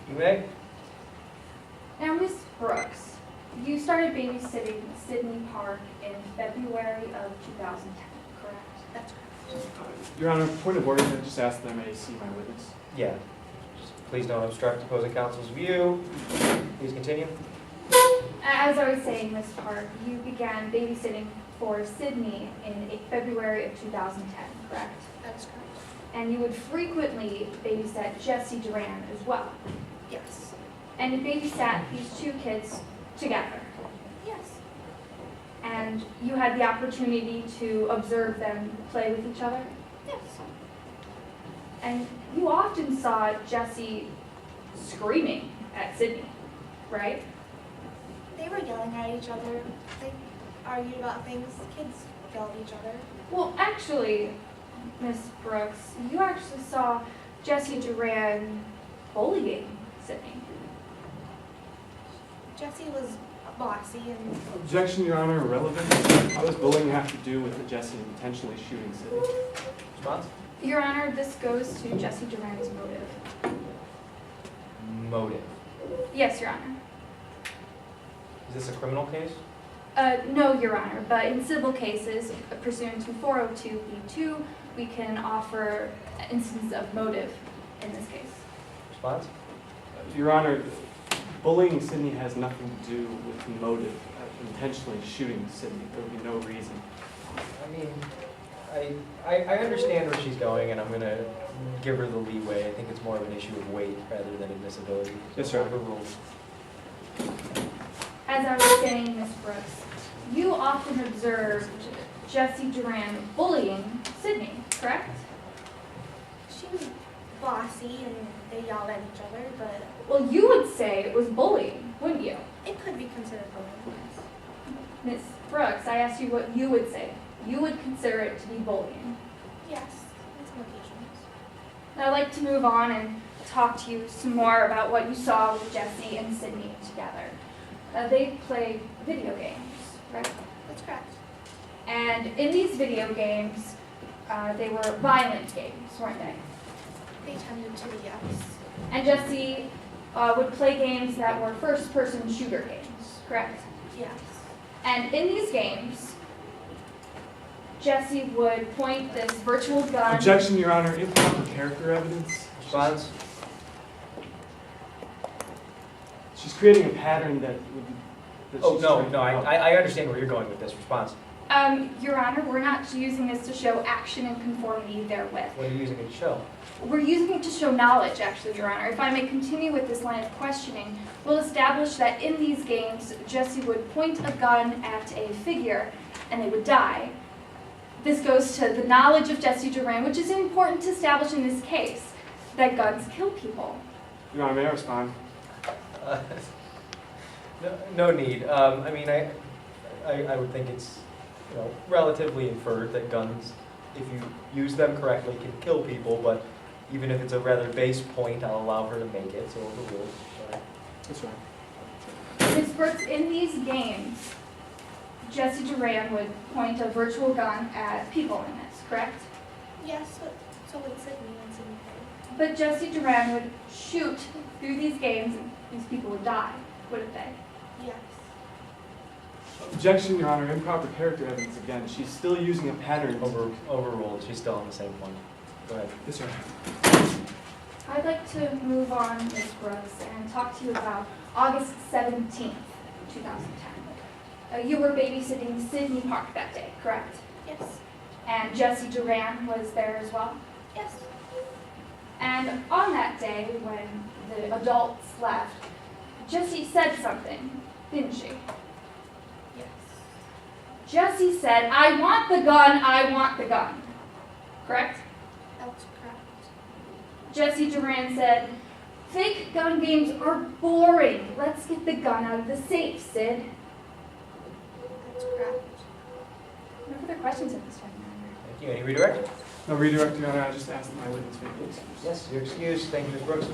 You may. Now, Miss Brooks, you started babysitting Sydney Park in February of 2010, correct? That's correct. Your Honor, point of order, I just asked that I may see my witness. Yeah. Just please don't obstruct opposing counsel's view. Please continue. As I was saying, Miss Park, you began babysitting for Sydney in February of 2010, correct? That's correct. And you would frequently babysit Jesse Duran as well. Yes. And you babysat these two kids together. Yes. And you had the opportunity to observe them play with each other. Yes. And you often saw Jesse screaming at Sydney, right? They were yelling at each other. They argued about things. Kids yell at each other. Well, actually, Miss Brooks, you actually saw Jesse Duran bullying Sydney. Jesse was bossy and Objection, Your Honor, irrelevant. How does bullying have to do with Jesse intentionally shooting Sydney? Response? Your Honor, this goes to Jesse Duran's motive. Motive. Yes, Your Honor. Is this a criminal case? No, Your Honor, but in civil cases, pursuant to 402b2, we can offer instance of motive in this case. Response? Your Honor, bullying Sydney has nothing to do with motive, intentionally shooting Sydney. There would be no reason. I mean, I understand where she's going, and I'm going to give her the leeway. I think it's more of an issue of weight rather than admissibility. Yes, sir. Overruled. As I was saying, Miss Brooks, you often observed Jesse Duran bullying Sydney, correct? she was bossy and they yelled at each other, but Well, you would say it was bullying, wouldn't you? it could be considered bullying. Miss Brooks, I asked you what you would say. You would consider it to be bullying. Yes, on some occasions. Now, I'd like to move on and talk to you some more about what you saw with Jesse and Sydney together. They played video games, right? That's correct. And in these video games, they were violent games, weren't they? They tended to be, yes. And Jesse would play games that were first-person shooter games, correct? Yes. And in these games, Jesse would point this virtual gun. Objection, Your Honor, improper character evidence. Response? She's creating a pattern that would. Oh, she's no, trying- no, I understand where you're going with this. Response? Your Honor, we're not using this to show action and conformity therewith. What are you using it to show? We're using it to show knowledge, actually, Your Honor. If I may continue with this line of questioning, we'll establish that in these games, Jesse would point a gun at a figure and they would die. This goes to the knowledge of Jesse Duran, which is important to establish in this case, that guns kill people. Your Honor, may I respond? No need. I mean, I would think it's, relatively inferred that guns, if you use them correctly, can kill people, but even if it's a rather base point, I'll allow her to make it, so overruled. Sorry. That's right. Ms. Brooks, in these games, Jesse Duran would point a virtual gun at people in this, correct? Yes, so would Sydney and Sydney played. But Jesse Duran would shoot through these games and these people would die, wouldn't they? Yes. Objection, Your Honor, improper character evidence again. She's still using a pattern. Overruled. She's still on the same point. Go ahead. Yes, sir. I'd like to move on, Ms. Brooks, and talk to you about August 17th, 2010. You were babysitting Sydney Park that day, correct? Yes. And Jesse Duran was there as well? Yes. And on that day, when the adults left, Jessie said something, didn't she? Yes. Jessie said, "I want the gun, I want the gun." Correct? That's correct. Jessie Duran said, "Fake gun games are boring. Let's get the gun out of the safe, Sid." That's correct. No further questions at this time, Thank you. Any redirect? No redirect, Your Honor. I just asked that my witness make the excuse. Yes, you're excused. Thank you, Ms. Brooks.